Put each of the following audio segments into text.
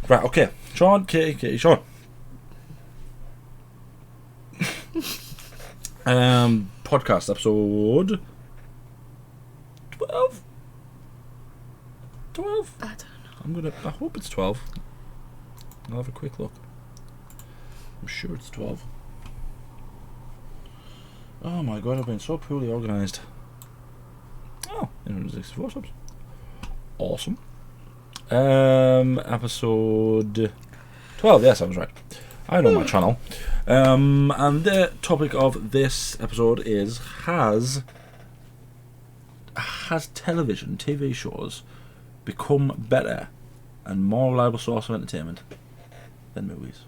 Right, okay. Sean, Katie, Sean. Podcast episode 12? 12? I don't know. I hope it's 12. I'll have a quick look. I'm sure it's 12. Oh my god, I've been so poorly organised. Oh, 164 subs. Awesome. Episode 12, yes, I was right. I know my channel. And the topic of this episode is has television, TV shows become better and more reliable source of entertainment than movies?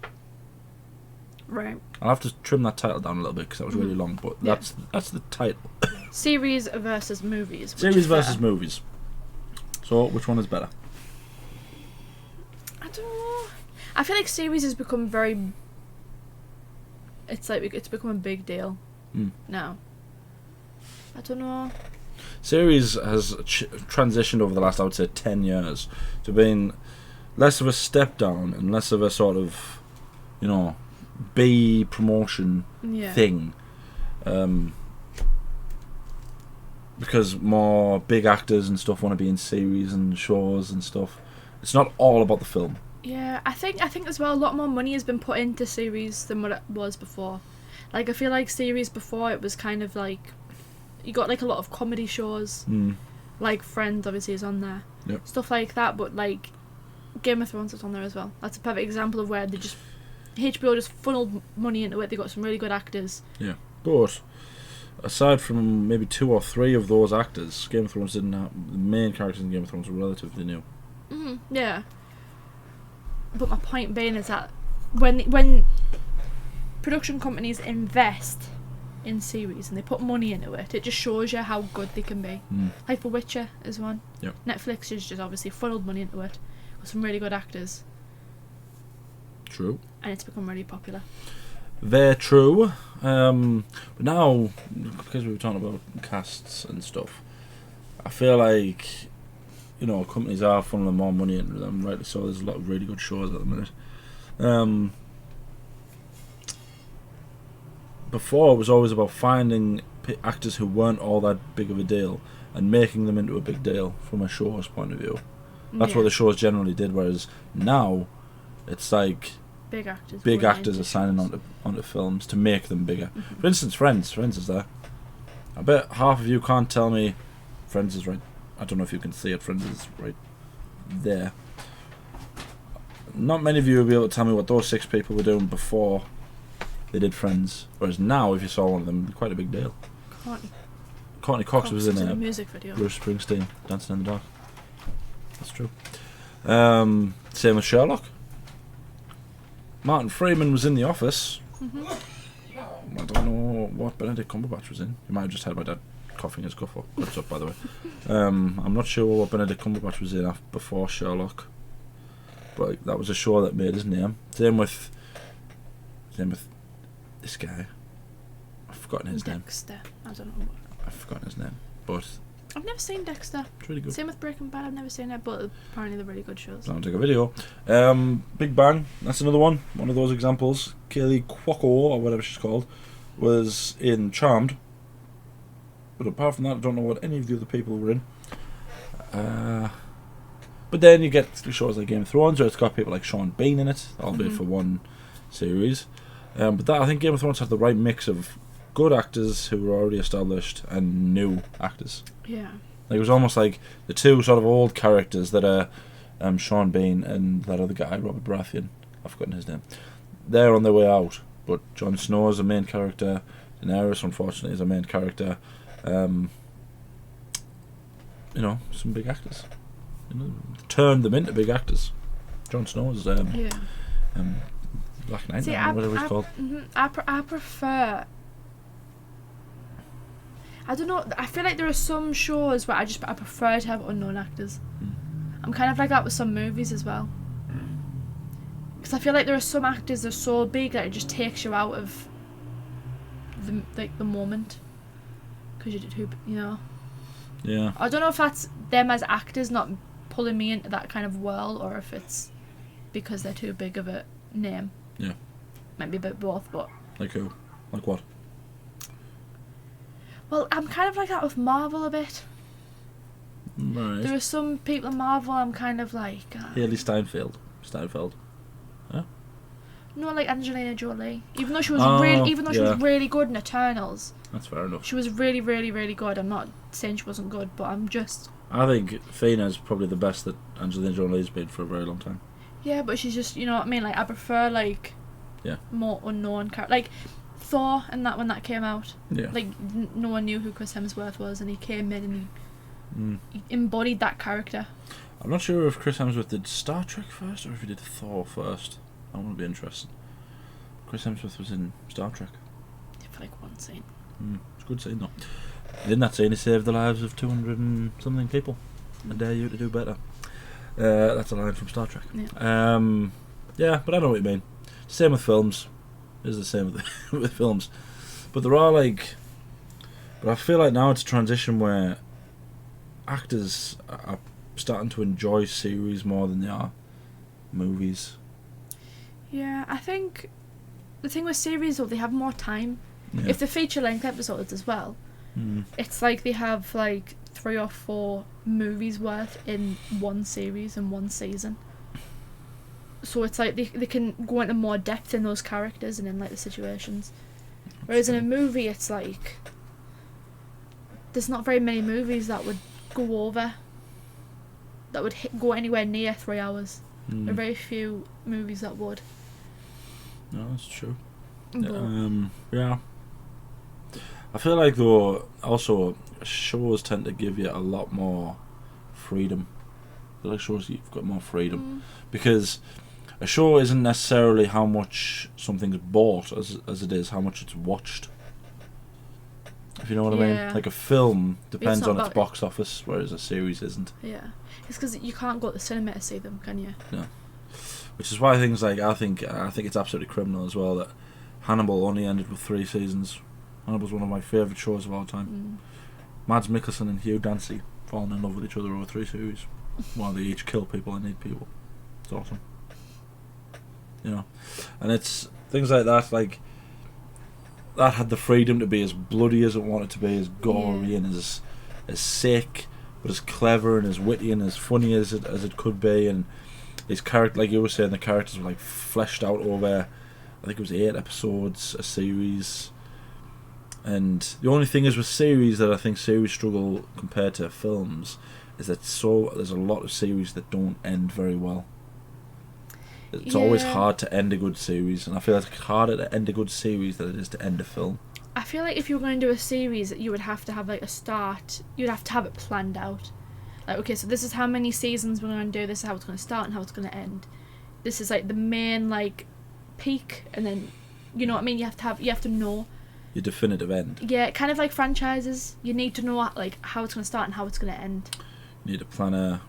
Right. I'll have to trim that title down a little bit because that was really long, but that's the title. Series versus movies. Series versus movies. So, which one is better? I don't know. I feel like series has become very... It's become a big deal now. I don't know. Series has transitioned over the last, I would say, 10 years to being less of a step down and less of a sort of, B promotion thing. Because more big actors and stuff want to be in series and shows and stuff. It's not all about the film. Yeah, I think as well a lot more money has been put into series than what it was before. Like, I feel like series before it was kind of like you got like a lot of comedy shows, like Friends obviously is on there, stuff like that. But like Game of Thrones is on there as well. That's a perfect example of where HBO just funneled money into it. They got some really good actors. Yeah, but aside from maybe 2 or 3 of those actors, Game of Thrones didn't have the main characters in Game of Thrones were relatively new. Yeah. But my point being is that when production companies invest in series and they put money into it, it just shows you how good they can be. Like The Witcher is one. Yep. Netflix has just obviously funneled money into it with some really good actors. True. And it's become really popular. Very true. But now, because we were talking about casts and stuff, I feel like companies are funneling more money into them, rightly so. There's a lot of really good shows at the minute. Before, it was always about finding actors who weren't all that big of a deal and making them into a big deal from a show's point of view. That's what the shows generally did, whereas now it's like big actors are signing onto films to make them bigger. For instance, Friends is there. I bet half of you can't tell me Friends is right. I don't know if you can see it. Friends is right there. Not many of you will be able to tell me what those 6 people were doing before they did Friends. Whereas now, if you saw one of them, quite a big deal. Courtney Cox was in a music video. Bruce Springsteen, Dancing in the Dark. That's true. Same with Sherlock. Martin Freeman was in The Office. I don't know what Benedict Cumberbatch was in. You might have just heard my dad coughing his cuff up, by the way. I'm not sure what Benedict Cumberbatch was in before Sherlock, but that was a show that made his name. Same with this guy. I've forgotten his name. Dexter. I don't know. I've forgotten his name, but I've never seen Dexter. It's really good. Same with Breaking Bad. I've never seen it, but apparently they're really good shows. I'll take a video. Big Bang. That's another one. One of those examples. Kaylee Cuoco, or whatever she's called, was in Charmed. But apart from that, I don't know what any of the other people were in. But then you get shows like Game of Thrones, where it's got people like Sean Bean in it, albeit for one series. But I think Game of Thrones had the right mix of good actors who were already established and new actors. Yeah. Like, it was almost like the 2 sort of old characters that are Sean Bean and that other guy, Robert Baratheon. I've forgotten his name. They're on their way out. But Jon Snow is a main character. Daenerys, unfortunately, is a main character. Some big actors. Turned them into big actors. Jon Snow is Black Knight, whatever it's called. I prefer. I don't know. I feel like there are some shows where I prefer to have unknown actors. I'm kind of like that with some movies as well. Because I feel like there are some actors that are so big that it just takes you out of the moment. Because you did Yeah. I don't know if that's them as actors not pulling me into that kind of world, or if it's because they're too big of a name. Yeah. Might be a bit both, but... Like who? Like what? Well, I'm kind of like that with Marvel a bit. Right. There are some people in Marvel I'm kind of like... Haley Steinfeld. Yeah? No, like Angelina Jolie. Even though she was she was really good in Eternals. That's fair enough. She was really, really, really good. I'm not saying she wasn't good, but I'm just... I think Fina's probably the best that Angelina Jolie's been for a very long time. Yeah, but she's just, you know what I mean? Like, I prefer, like, yeah, more unknown characters. Like, Thor and that when that came out. Yeah. Like, no one knew who Chris Hemsworth was, and he came in and he embodied that character. I'm not sure if Chris Hemsworth did Star Trek first or if he did Thor first. That would be interesting. Chris Hemsworth was in Star Trek. For like one scene. It's a good scene though. And in that scene he saved the lives of 200 and something people. I dare you to do better. That's a line from Star Trek. Yeah. Yeah, but I know what you mean. Same with films. It's the same with films. But there are like... But I feel like now it's a transition where actors are starting to enjoy series more than they are movies. Yeah, I think the thing with series though, they have more time. Yeah. If they're feature-length episodes as well, it's like they have like 3 or 4 movies worth in one series and one season. So it's like they can go into more depth in those characters and in like the situations. Whereas in a movie, it's like there's not very many movies that would go over, that would go anywhere near 3 hours. There are very few movies that would. No, that's true. But Yeah. I feel like though also shows tend to give you a lot more freedom. I feel like shows you've got more freedom because a show isn't necessarily how much something's bought as it is how much it's watched. If you know what I mean. Like a film depends on its box office, whereas a series isn't. Yeah, it's because you can't go to the cinema to see them, can you? No. Which is why things like I think it's absolutely criminal as well that Hannibal only ended with 3 seasons. Hannibal's one of my favourite shows of all time. Mads Mikkelsen and Hugh Dancy falling in love with each other over 3 series, while they each kill people and eat people. It's awesome. You know, and it's things like that. Like that had the freedom to be as bloody as it wanted to be, as gory and as sick, but as clever and as witty and as funny as it could be. And his character, like you were saying, the characters were like fleshed out over, I think it was 8 episodes a series. And the only thing is with series that I think series struggle compared to films is that there's a lot of series that don't end very well. It's always hard to end a good series, and I feel like it's harder to end a good series than it is to end a film. I feel like if you were going to do a series, you would have to have like a start. You'd have to have it planned out. Like, okay, so this is how many seasons we're going to do. This is how it's going to start and how it's going to end. This is like the main like peak, and then you know what I mean. You have to know Your definitive end. Yeah, kind of like franchises. You need to know like how it's going to start and how it's going to end. You need to plan a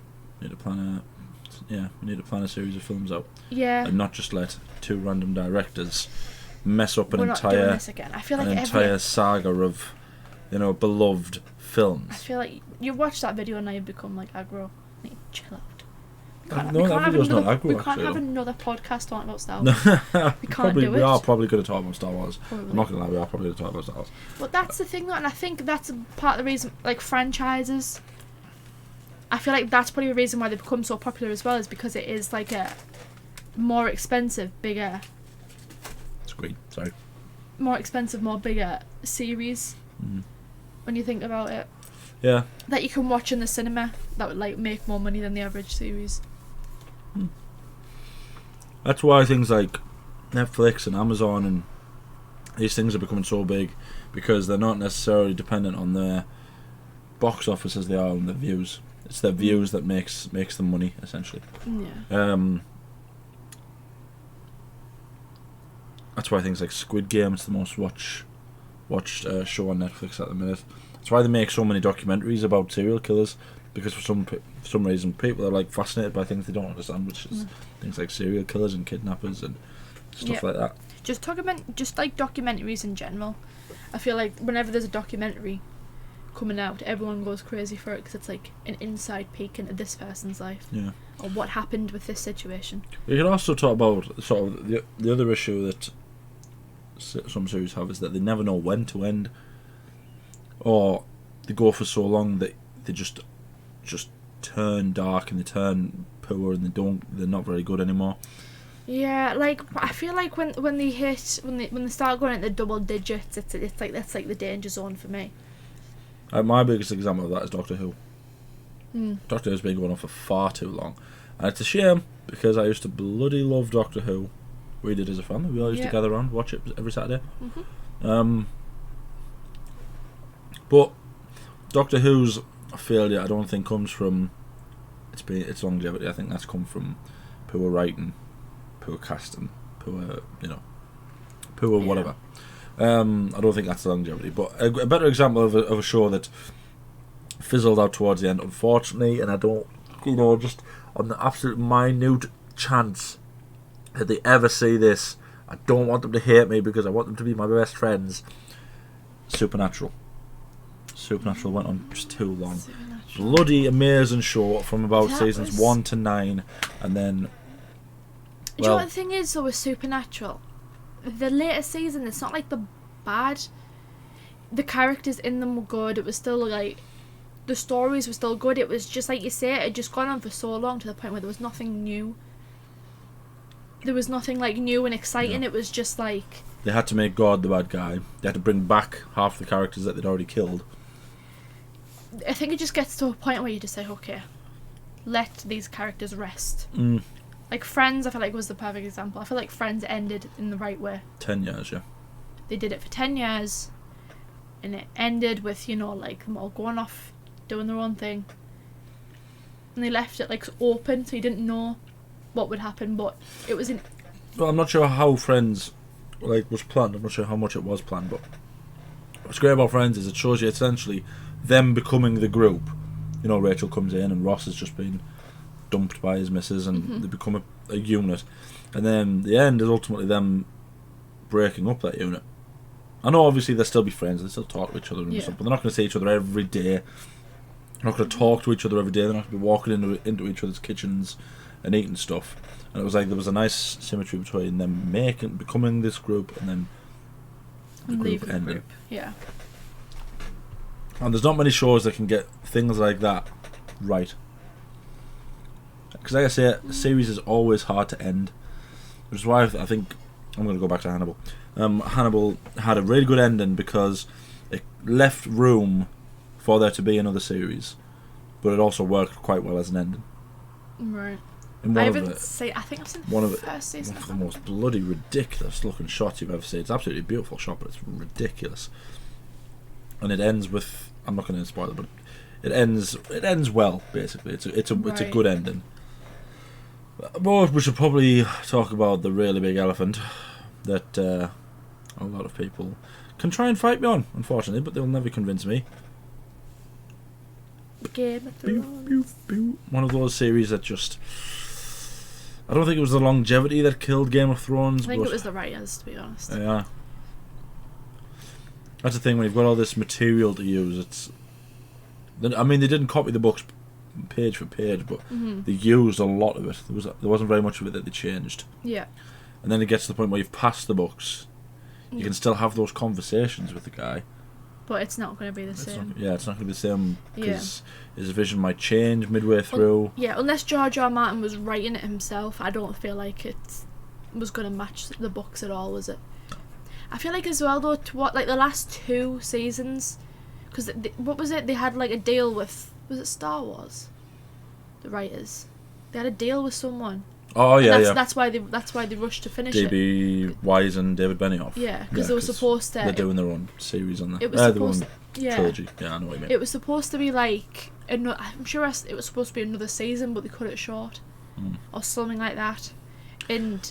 series of films out. Yeah. And not just let 2 random directors mess up an We're not doing this again. I feel like entire saga of, beloved films. I feel like you watch that video and now you become like aggro. You need to chill out. That video's not aggro. We can't have another podcast talking about Star No, Wars. We can't do it. We are probably going to talk about Star Wars. Probably. I'm not going to lie, we are probably going to talk about Star Wars. But that's the thing though, and I think that's part of the reason, like franchises, I feel like that's probably the reason why they become so popular as well, is because it is like a more expensive, bigger... Screen, sorry. More expensive, more bigger series, when you think about it. Yeah. That you can watch in the cinema that would like make more money than the average series. That's why things like Netflix and Amazon and these things are becoming so big, because they're not necessarily dependent on their box office as they are on their views. It's their views that makes them money, essentially. Yeah. That's why things like Squid Game is the most watched show on Netflix at the minute. That's why they make so many documentaries about serial killers, because for some reason people are like fascinated by things they don't understand, which is things like serial killers and kidnappers and stuff like that. Just like documentaries in general. I feel like whenever there's a documentary coming out, everyone goes crazy for it because it's like an inside peek into this person's life. Yeah. Or what happened with this situation. You can also talk about sort of the other issue that some series have is that they never know when to end, or they go for so long that they just turn dark and they turn poor and they're not very good anymore. Yeah, like I feel like when they start going into double digits, it's like that's like the danger zone for me. My biggest example of that is Doctor Who. Doctor Who's been going on for far too long, and it's a shame because I used to bloody love Doctor Who. We did as a family. We all used to gather around, watch it every Saturday. But Doctor Who's failure, I don't think comes from its longevity. I think that's come from poor writing, poor casting, poor whatever. I don't think that's the longevity. But a better example of a show that fizzled out towards the end, unfortunately, and I don't, just on the absolute minute chance that they ever see this, I don't want them to hate me because I want them to be my best friends. Supernatural went on just too long. Bloody amazing show from about seasons 1 to 9, and then. Do you know what the thing is though with Supernatural? The later season, it's not like the bad. The characters in them were good. It was still like the stories were still good. It was just like you say, it had just gone on for so long to the point where there was nothing new. There was nothing like new and exciting. It was just like they had to make God the bad guy. They had to bring back half the characters that they'd already killed. I think it just gets to a point where you just say, okay, let these characters rest. Like Friends, I feel like was the perfect example. I feel like Friends ended in the right way. 10 years, yeah. They did it for 10 years, and it ended with, like them all going off, doing their own thing. And they left it like open, so you didn't know what would happen, but it was in. Well, I'm not sure how Friends was planned. I'm not sure how much it was planned, but what's great about Friends is it shows you essentially them becoming the group. Rachel comes in and Ross has just been dumped by his missus and they become a unit, and then the end is ultimately them breaking up that unit. I know obviously they'll still be friends, they still talk to each other and stuff, but they're not going to see each other every day. They're not going to talk to each other every day. They're not going to be walking into each other's kitchens and eating stuff. And it was like there was a nice symmetry between them becoming this group and then the group ending. Yeah. And there's not many shows that can get things like that right. Because like I say, a series is always hard to end. Which is why I think I'm going to go back to Hannibal. Hannibal had a really good ending because it left room for there to be another series, but it also worked quite well as an ending. Right. I think I've seen the first season. One of the most bloody ridiculous looking shots you've ever seen. It's absolutely a beautiful shot, but it's ridiculous. And it ends with, I'm not going to spoil it, but it ends well. Basically, it's a good ending. But we should probably talk about the really big elephant that a lot of people can try and fight me on, unfortunately, but they'll never convince me. Game of Thrones. One of those series that just, I don't think it was the longevity that killed Game of Thrones. I think it was the writers, to be honest. Yeah. That's the thing, when you've got all this material to use, they didn't copy the books page for page, but they used a lot of it. There wasn't very much of it that they changed. Yeah. And then it gets to the point where you've passed the books. You can still have those conversations with the guy. But it's not going to be the same. It's not going to be the same because his vision might change midway through. Unless George R. Martin was writing it himself, I don't feel like it was going to match the books at all, was it? I feel like as well though, the last 2 seasons, because what was it? They had like a deal with, was it Star Wars? The writers, they had a deal with someone. Oh yeah, That's why they rushed to finish it. D.B. Wise and David Benioff. Yeah, because they were supposed to. They're doing their own series on that. It was supposed trilogy. Yeah, I know what you mean. It was supposed to be like I'm sure it was supposed to be another season, but they cut it short, or something like that. And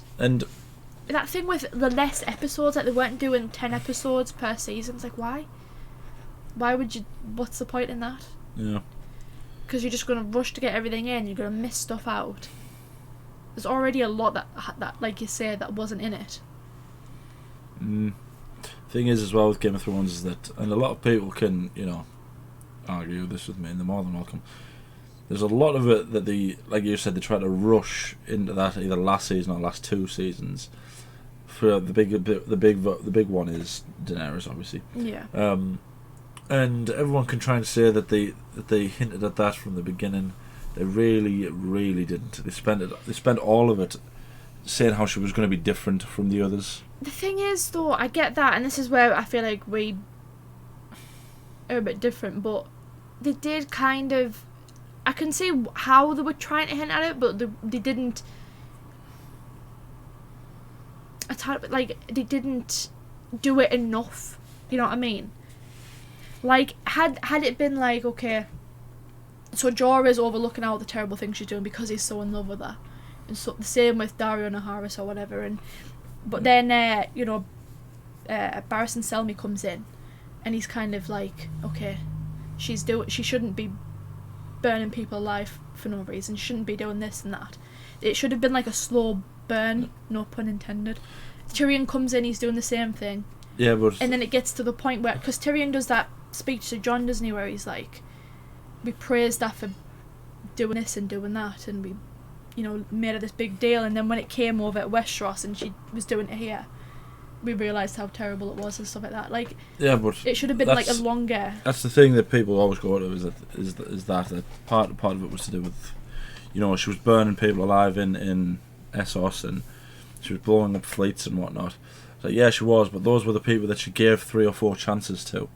that thing with the less episodes, like they weren't doing 10 episodes per season. It's like why? Why would you? What's the point in that? Yeah. Because you're just gonna rush to get everything in. You're gonna miss stuff out. There's already a lot that like you say, that wasn't in it. Thing is, as well with Game of Thrones, is that, and a lot of people can, argue this with me, and they're more than welcome. There's a lot of it that like you said, they try to rush into that either last season or last 2 seasons. For the big one is Daenerys, obviously. Yeah. And everyone can try and say that they hinted at that from the beginning. They really, really didn't. They spent all of it saying how she was going to be different from the others. The thing is, though, I get that, and this is where I feel like we are a bit different, but they did kind of... I can see how they were trying to hint at it, but they didn't... they didn't do it enough. You know what I mean? Like, had it been like, okay, so Jorah's overlooking all the terrible things she's doing because he's so in love with her, and so the same with Dario Naharis or whatever, but then Barristan Selmy comes in, and he's kind of like, okay, she shouldn't be burning people alive for no reason. She shouldn't be doing this and that. It should have been like a slow burn, no pun intended. Tyrion comes in, he's doing the same thing. Yeah, but... And then it gets to the point where... Because Tyrion does that speech to Jon, doesn't he, where he's like, we praised her for doing this and doing that, and we, made her this big deal, and then when it came over at Westeros and she was doing it here, we realised how terrible it was and stuff like that. Like, yeah, but it should have been like a longer... That's the thing that people always go to, is that part of it was to do with, she was burning people alive in Essos, and she was blowing up fleets and whatnot. So yeah, she was, but those were the people that she gave 3 or 4 chances to.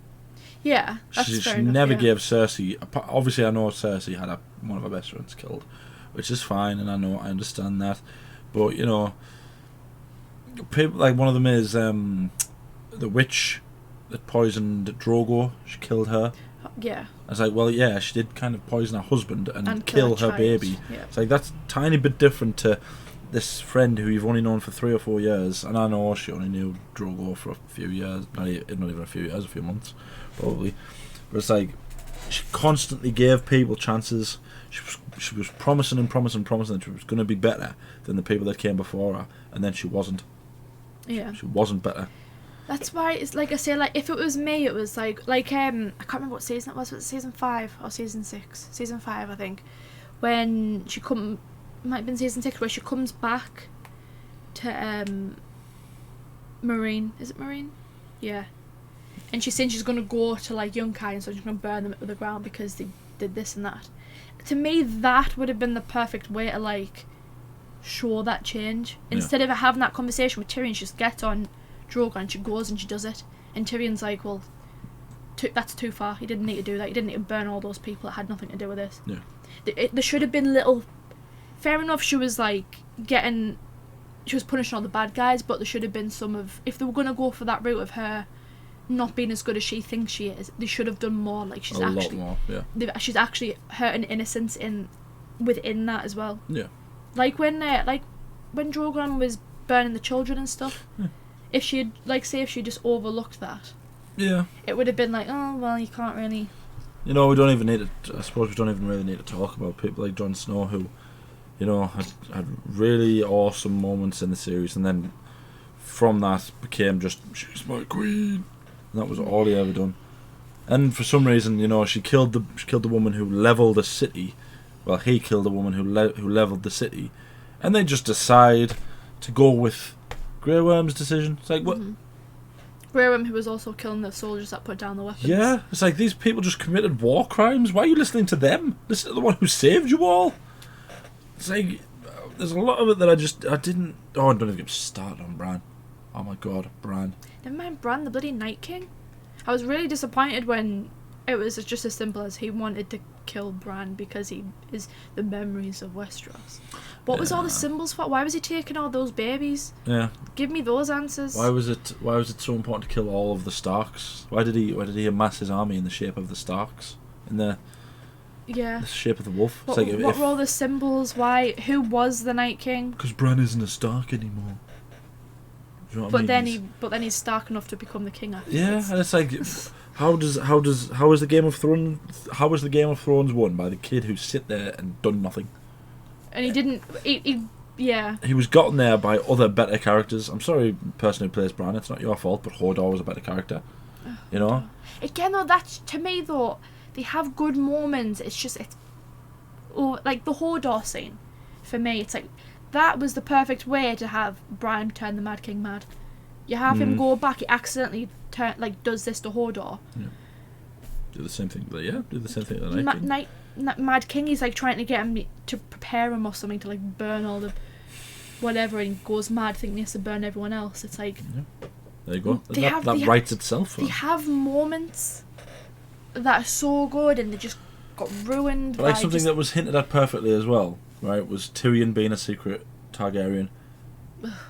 Yeah, that's she fair enough, never yeah. gave Cersei... Obviously, I know Cersei had one of her best friends killed, which is fine, and I understand that. But, people, like, one of them is the witch that poisoned Drogo. She killed her. Yeah. I was like, well, yeah, she did kind of poison her husband and kill her child. baby. Yeah. It's like, that's a tiny bit different to this friend who you've only known for 3 or 4 years, and I know she only knew Drogo for a few years, not even a few years, a few months, probably. But it's like, she constantly gave people chances. She was promising that she was going to be better than the people that came before her, and then she wasn't. Yeah. She wasn't better. That's why it's like I say, like, if it was me, it was like I can't remember what season it was it season 5 or season 6? Season 5, I think, when she might have been season 6, where she comes back to Marine. Is it Marine? Yeah. And she's saying she's going to go to like Yunkai, and so she's going to burn them to the ground because they did this and that. To me, that would have been the perfect way to like show that change. Yeah. Instead of having that conversation with Tyrion, she just gets on Drogon and she goes and she does it. And Tyrion's like, well, that's too far. He didn't need to do that. He didn't need to burn all those people that had nothing to do with this. Yeah. There should have been little... Fair enough, she was like she was punishing all the bad guys, but there should have been some of... If they were going to go for that route of her not being as good as she thinks she is, they should have done more. Like, she's lot more, yeah. She's actually hurting innocence within that as well. Yeah. Like when Drogon was burning the children and stuff, if she had, like, say if she just overlooked that, yeah, it would have been like, oh well, you can't really. We don't even need to. I suppose we don't even really need to talk about people like Jon Snow, who, had really awesome moments in the series, and then from that became just, she's my queen, and that was all he ever done. And for some reason, she killed the woman who leveled the city. Well, he killed the woman who leveled the city, and they just decide to go with Grey Worm's decision. It's like, what? Mm-hmm. Grey Worm, who was also killing the soldiers that put down the weapons. Yeah, it's like, these people just committed war crimes. Why are you listening to them? Listen to the one who saved you all. It's like, there's a lot of it that I didn't... Oh, I don't even get started on Bran. Oh my god, Bran. Never mind Bran, the bloody Night King. I was really disappointed when it was just as simple as he wanted to kill Bran because he is the memories of Westeros. What was all the symbols for? Why was he taking all those babies? Yeah. Give me those answers. Why was it so important to kill all of the Starks? Why did he amass his army in the shape of the Starks? In the shape of the wolf? What were all the symbols? Why? Who was the Night King? Because Bran isn't a Stark anymore. Do you know what I mean? But then he's Stark enough to become the king afterwards. Yeah, and it's like, how is the Game of Thrones won by the kid who sit there and done nothing? And he didn't. Yeah. He was gotten there by other better characters. I'm sorry, person who plays Bran, it's not your fault, but Hodor was a better character. Again, though, to me though, they have good moments. It's just like the Hodor scene. For me, it's like that was the perfect way to have Bran turn the Mad King mad. You have him go back. He accidentally does this to Hodor. Yeah. Do the same thing. Do the same thing to the Night King. Mad King. He's like trying to get him to prepare him or something to like burn all the whatever, and he goes mad thinking he has to burn everyone else. It's like there you go. That writes itself. They have moments that are so good, and they just got ruined. But like something that was hinted at perfectly as well, right? Was Tyrion being a secret Targaryen.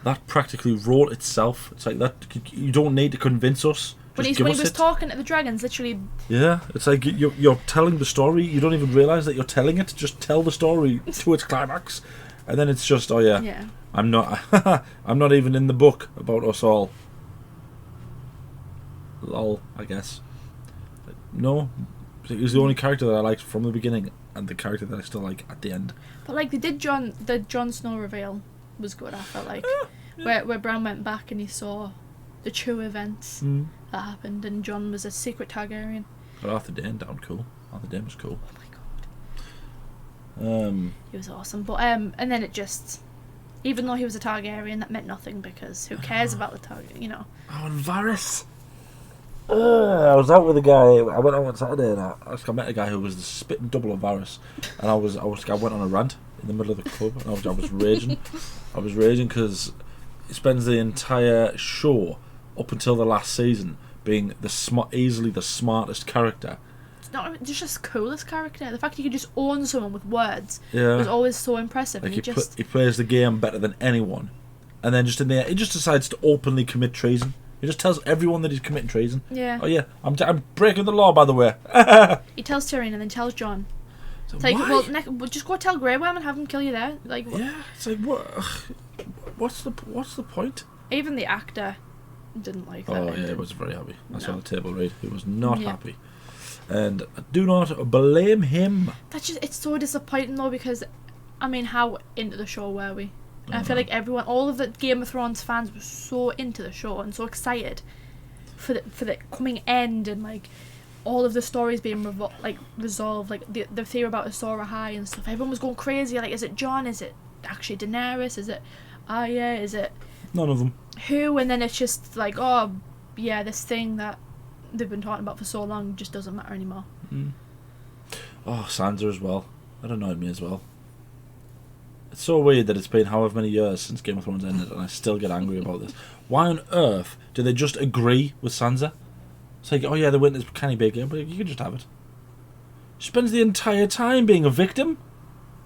That practically wrote itself. It's like that. You don't need to convince us. When he was talking to the dragons, literally. Yeah, it's like you're telling the story. You don't even realise that you're telling it. Just tell the story to its climax, and then it's just Yeah. I'm not even in the book about us all. Lol, I guess. No, he was the only character that I liked from the beginning, and the character that I still like at the end. But like the Jon Snow reveal was good. I felt like where Bran went back and he saw the true events that happened, and Jon was a secret Targaryen. But Arthur Dayne down cool. Arthur Dayne was cool. Oh my god. He was awesome, but and then it just, even though he was a Targaryen, that meant nothing because who cares about the Targaryen, you know? Oh, and Varys. I was out with a guy. I went out on Saturday and I met a guy who was the spitting double of Varys, and I went on a rant in the middle of the club, and I was raging. I was raging because he spends the entire show up until the last season being easily the smartest character. It's not just the coolest character. The fact he could just own someone with words was always so impressive. Like and he plays the game better than anyone, and then just in there, he just decides to openly commit treason. He just tells everyone that he's committing treason. Yeah. Oh yeah, I'm breaking the law, by the way. He tells Tyrion and then tells Jon. So it's like, why? well, just go tell Grey Worm and have him kill you there. Like, yeah, it's like what? What's the point? Even the actor didn't like that. Oh ending. yeah, he was very happy. I saw the table read. He was not happy, and I do not blame him. It's so disappointing though, because I mean, how into the show were we? I feel like all of the Game of Thrones fans were so into the show and so excited for the coming end, and like all of the stories being resolved, like the theory about Azor Ahai and stuff. Everyone was going crazy. Like, is it Jon? Is it actually Daenerys? Is it Arya? Is it none of them? Who? And then it's just like, oh yeah, this thing that they've been talking about for so long just doesn't matter anymore. Oh, Sansa as well. That annoyed me as well. It's so weird that it's been however many years since Game of Thrones ended, and I still get angry about this. Why on earth do they just agree with Sansa? It's like, oh yeah, the witness canny bacon, but you can just have it. She spends the entire time being a victim.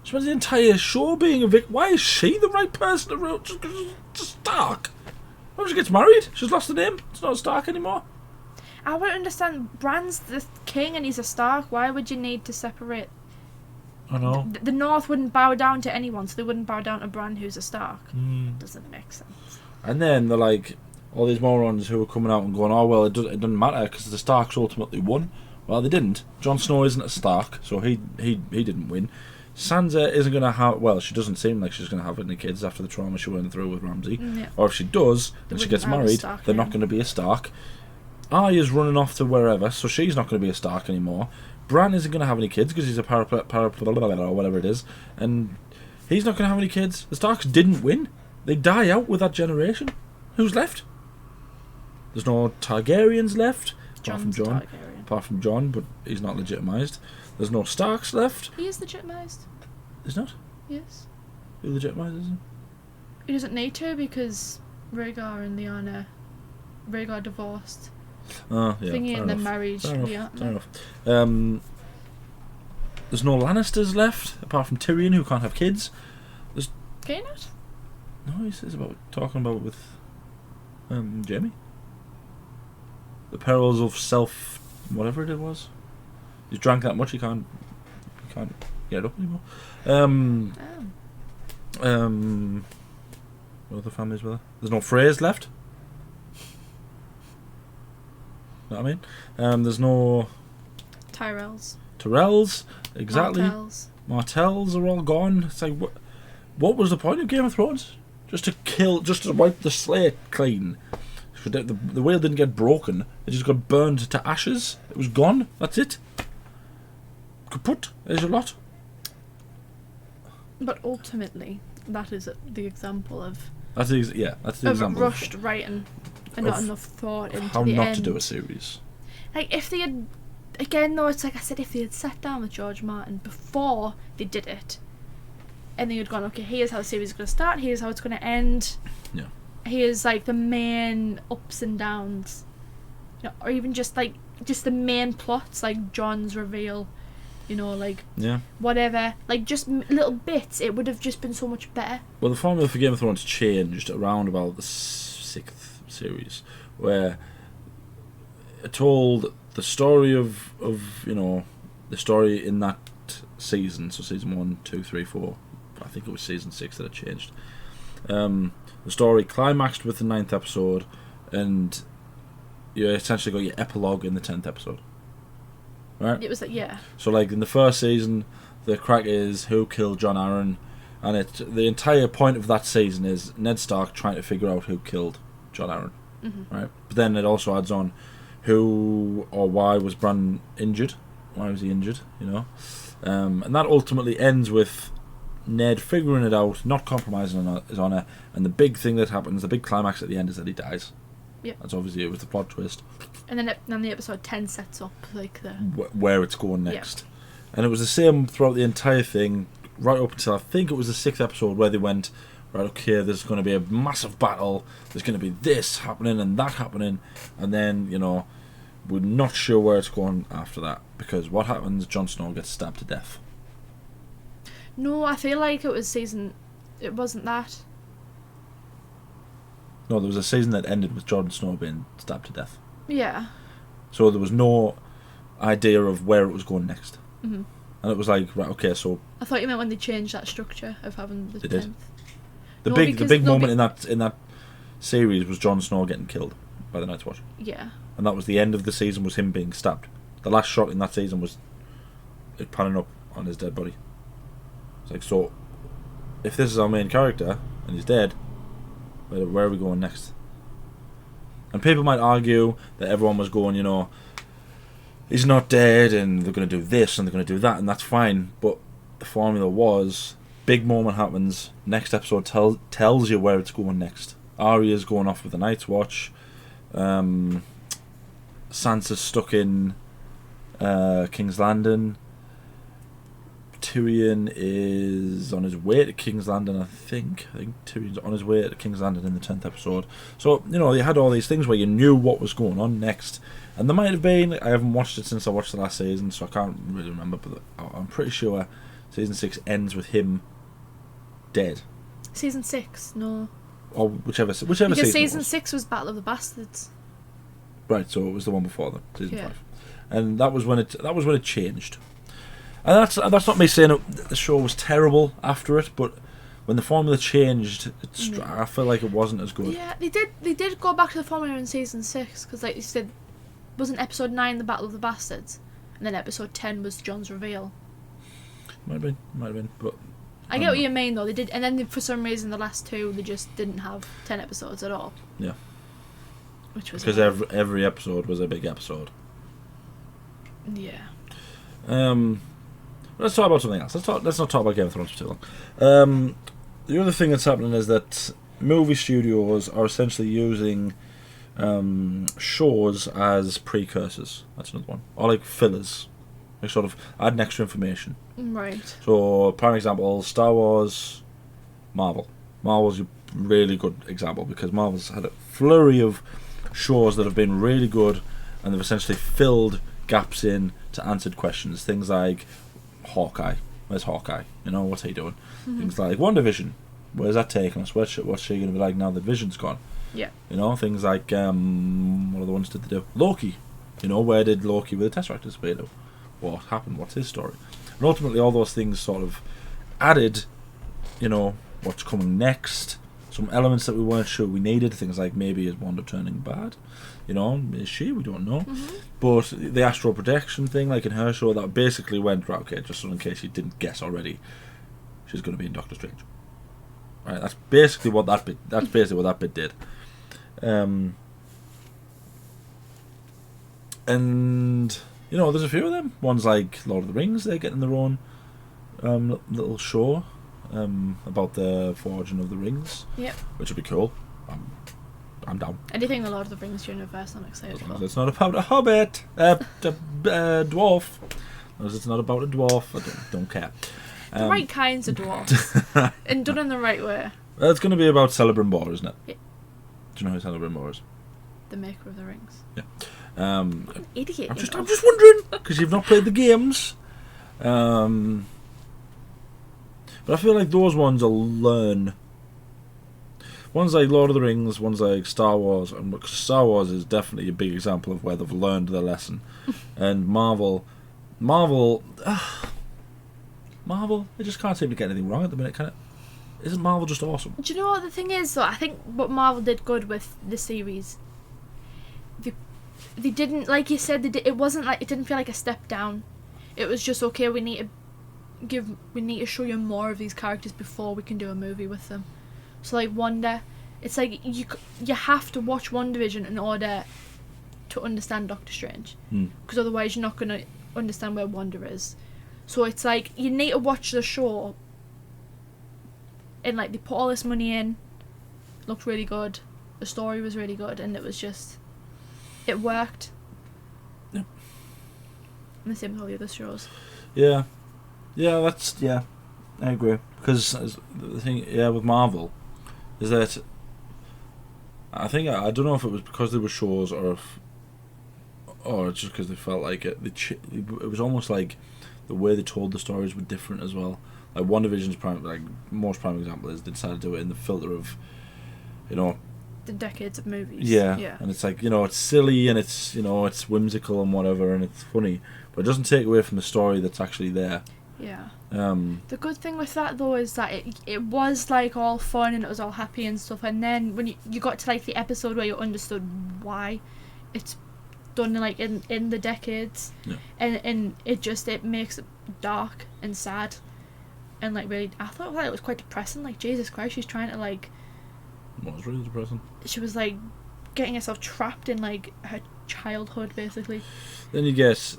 She spends the entire show being a victim. Why is she the right person to rule? Just Stark. When she gets married, she's lost the name. It's not Stark anymore. I wouldn't understand. Bran's the king and he's a Stark. Why would you need to separate? I know. The North wouldn't bow down to anyone, so they wouldn't bow down to Bran, who's a Stark. Doesn't make sense. And then they're like, all these morons who are coming out and going, oh well, it doesn't matter because the Starks ultimately won. Well, they didn't. Jon Snow isn't a Stark, so he didn't win. Sansa isn't going to have... Well, she doesn't seem like she's going to have any kids after the trauma she went through with Ramsay. Yeah. Or if she does, and she gets married, they're not going to be a Stark. Arya's running off to wherever, so she's not going to be a Stark anymore. Bran isn't going to have any kids because he's a or whatever it is, and he's not going to have any kids. The Starks didn't win. They die out with that generation. Who's left? There's no Targaryens left, apart from Jon, but he's not legitimised. There's no Starks left. He is legitimised. He's not? Yes. Who legitimised is he? He doesn't need to because Rhaegar and Lyanna... Rhaegar divorced. Oh, yeah. Thingy and then married. Fair enough. There's no Lannisters left, apart from Tyrion, who can't have kids. Can you not? No, he's talking about with Jaime. The perils of self, whatever it was. He's drank that much, he can't get it up anymore. What other families were there? There's no Freys left. Know what I mean? There's no Tyrells, exactly. Martells are all gone. It's like, what was the point of Game of Thrones? Just to wipe the slate clean. The wheel didn't get broken. It just got burned to ashes. It was gone. That's it. kaput is a lot. But ultimately, that is the example of That's the example rushed writing and not enough thought into how the not end. to do a series. Like, if they had, again though, it's like I said, if they had sat down with George Martin before they did it, and they had gone, okay, here's how the series is going to start, here's how it's going to end, Yeah. here's like the main ups and downs, you know, or even just the main plots, like John's reveal, you know, like whatever, like just little bits, it would have just been so much better. Well, the formula for Game of Thrones changed around about the 6th series, where it told the story of you know, the story in that season, so season 1, 2, 3, 4, I think it was season 6 that it changed. The story climaxed with the 9th episode, and you essentially got your epilogue in the 10th episode. Right? It was like, yeah. So, like, in the first season, the crack is who killed Jon Arryn, and the entire point of that season is Ned Stark trying to figure out who killed Jon Arryn. Mm-hmm. Right? But then it also adds on who or why was Bran injured? Why was he injured? You know? And that ultimately ends with Ned figuring it out, not compromising on his honour, and the big thing that happens, the big climax at the end, is that he dies. Yeah. That's obviously it was the plot twist. And then the episode 10 sets up like the where it's going next. Yeah. And it was the same throughout the entire thing, right up until I think it was the 6th episode where they went, right, okay, there's going to be a massive battle, there's going to be this happening and that happening, and then, you know, we're not sure where it's going after that, because what happens, Jon Snow gets stabbed to death. No, I feel like it wasn't that. No, there was a season that ended with Jon Snow being stabbed to death. Yeah. So there was no idea of where it was going next. Mm-hmm. And it was like, right, okay, so... I thought you meant when they changed that structure of having the 10th. Did. The big moment in that series was Jon Snow getting killed by the Night's Watch. Yeah. And that was the end of the season, was him being stabbed. The last shot in that season was it panning up on his dead body. It's like, so, if this is our main character, and he's dead, where are we going next? And people might argue that everyone was going, you know, he's not dead, and they're going to do this, and they're going to do that, and that's fine, but the formula was, big moment happens, next episode tells you where it's going next. Arya's going off with the Night's Watch, Sansa's stuck in King's Landing, Tyrion is on his way to King's Landing, I think Tyrion's on his way to King's Landing in the 10th episode. So, you know, you had all these things where you knew what was going on next. And there might have been, I haven't watched it since I watched the last season, so I can't really remember, but I'm pretty sure season 6 ends with him dead. Season 6, no. Or whichever season because season was. 6 was Battle of the Bastards. Right, so it was the one before then, season 5. And that was when it changed. And that's not me saying the show was terrible after it, but when the formula changed, I feel like it wasn't as good. Yeah, they did go back to the formula in season 6, because like you said, wasn't episode 9 the Battle of the Bastards, and then episode 10 was Jon's reveal. Might have been, but I get what you mean though. They did, and then for some reason the last 2 they just didn't have 10 episodes at all. Yeah. Which was because every episode was a big episode. Yeah. Let's talk about something else. Let's not talk about Game of Thrones for too long. The other thing that's happening is that movie studios are essentially using shows as precursors. That's another one. Or like fillers. Like sort of adding extra information. Right. So, prime example, Star Wars, Marvel. Marvel's a really good example because Marvel's had a flurry of shows that have been really good and they've essentially filled gaps in to answered questions. Things like Hawkeye. Where's Hawkeye? You know, what's he doing? Mm-hmm. Things like WandaVision. Where's that taking us? What's she going to be like now that Vision's gone? Yeah. You know, things like, what other ones did they do? Loki. You know, where did Loki with the Tesseract disappear to? What happened? What's his story? And ultimately all those things sort of added, you know, what's coming next. Some elements that we weren't sure we needed. Things like maybe is Wanda turning bad? You know, is she? We don't know. Mm-hmm. But the astral projection thing, like in her show, that basically went, right, okay, just so in case you didn't guess already, she's going to be in Doctor Strange. Right, that's basically what that bit did. And you know, there's a few of them. One's like Lord of the Rings. They're getting their own little show about the forging of the rings. Yep. Which would be cool. I'm down. Anything the Lord of the Rings universe, I'm excited for. It's not about a hobbit, dwarf. As it's not about a dwarf, I don't care. The right kinds of dwarves, and done in the right way. It's going to be about Celebrimbor, isn't it? Yeah. Do you know who Celebrimbor is? The maker of the rings. Yeah. What an idiot! I'm just wondering because you've not played the games. But I feel like those ones will learn. One's like Lord of the Rings, one's like Star Wars, and Star Wars is definitely a big example of where they've learned their lesson. And Marvel, they just can't seem to get anything wrong at the minute, can it? Isn't Marvel just awesome? Do you know what the thing is, though? I think what Marvel did good with the series, they didn't, like you said, it wasn't like, it didn't feel like a step down. It was just, okay, we need to show you more of these characters before we can do a movie with them. So like Wanda, it's like you have to watch WandaVision in order to understand Doctor Strange, because otherwise you're not going to understand where Wanda is. So it's like you need to watch the show, and like they put all this money in, looked really good, the story was really good, and it worked. Yeah. And the same with all the other shows. Yeah, I agree, because the thing, with Marvel, is that I think I don't know if it was because they were shows or just because they felt like it. It was almost like the way they told the stories were different as well. Like WandaVision's most prime example is they decided to do it in the filter of, the decades of movies. Yeah. And it's like, it's silly and it's it's whimsical and whatever and it's funny, but it doesn't take away from the story that's actually there. Yeah. The good thing with that though is that it was like all fun and it was all happy and stuff, and then when you got to like the episode where you understood why it's done like in the decades, and it makes it dark and sad, and like really, I thought that it was quite depressing. Like Jesus Christ, she's trying to like. What was really depressing? She was like getting herself trapped in like her childhood basically. Then you get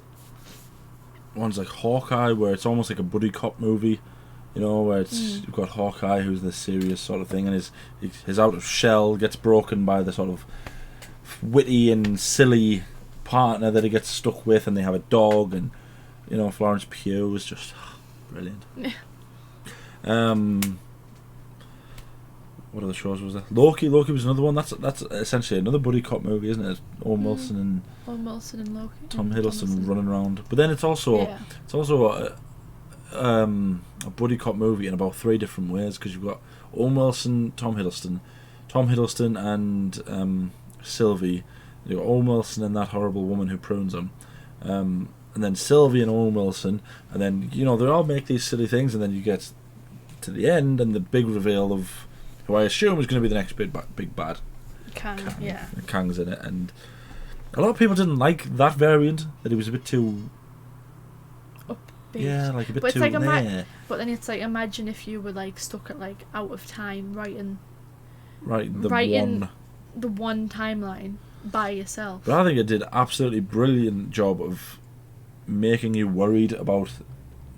ones like Hawkeye, where it's almost like a buddy cop movie, where it's you've got Hawkeye, who's the serious sort of thing, and his outer shell gets broken by the sort of witty and silly partner that he gets stuck with, and they have a dog, and Florence Pugh is just brilliant. What other shows was there? Loki was another one. That's essentially another buddy cop movie, isn't it? Owen Wilson and Loki. Tom Hiddleston running around. But then it's also a buddy cop movie in about 3 different ways, because you've got Owen Wilson, Tom Hiddleston, and Sylvie. You've got Owen Wilson and that horrible woman who prunes him, and then Sylvie and Owen Wilson, and then they all make these silly things, and then you get to the end and the big reveal of who I assume is going to be the next big bad. Kang, yeah. Kang's in it, and a lot of people didn't like that variant, that he was a bit too upbeat. Yeah, like a bit but too it's like but then it's like, imagine if you were like stuck at like out of time writing the one timeline by yourself. But I think it did absolutely brilliant job of making you worried about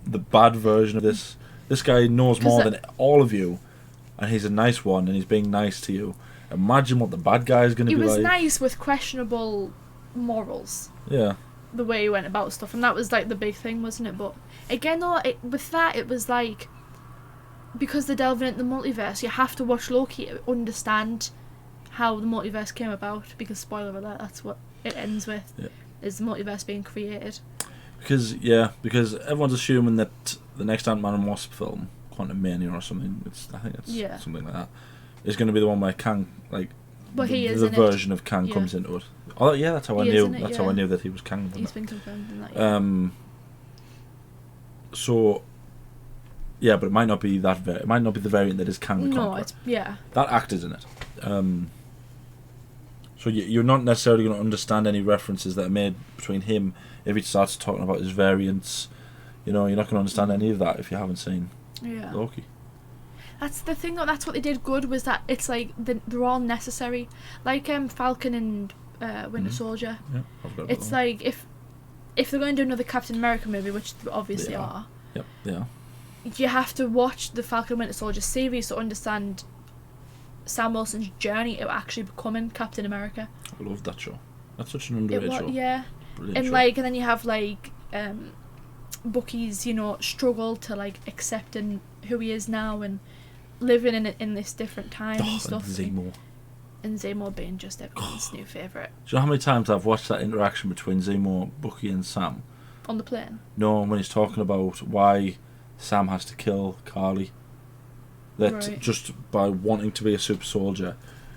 the bad version of this. This guy knows more than all of you, and he's a nice one, and he's being nice to you. Imagine what the bad guy is going to be like. He was nice with questionable morals. Yeah. The way he went about stuff, and that was like the big thing, wasn't it? But again, though, with that, it was like, because they're delving into the multiverse, you have to watch Loki to understand how the multiverse came about. Because spoiler alert, that's what it ends with, is the multiverse being created. Because everyone's assuming that the next Ant-Man and Wasp film, Quantumania or something, I think it's something like that, is going to be the one where Kang, like, the version of Kang comes into it. Oh yeah, that's how I knew. That's how I knew that he was Kang. He's been confirmed in that. So, yeah, but it might not be that. It might not be the variant that is Kang the Conqueror. That actor's in it. So you're not necessarily going to understand any references that are made between him if he starts talking about his variants. You're not going to understand any of that if you haven't seen Loki. That's the thing, though. That's what they did good, was that it's like they're all necessary. Like Falcon and Winter Soldier. Yeah, it's like if if they're going to do another Captain America movie, which they obviously are. Yep, they are. You have to watch the Falcon and Winter Soldier series to understand Sam Wilson's journey to actually becoming Captain America. I love that show. That's such an underrated show. Yeah. Brilliant And show. like, and then you have like Bucky's, you know, struggle to like accepting who he is now and living in this different time and stuff. And Zemo being just everyone's new favourite. Do you know how many times I've watched that interaction between Zemo, Bucky and Sam? On the plane? No, when he's talking about why Sam has to kill Carly. That just by wanting to be a super soldier,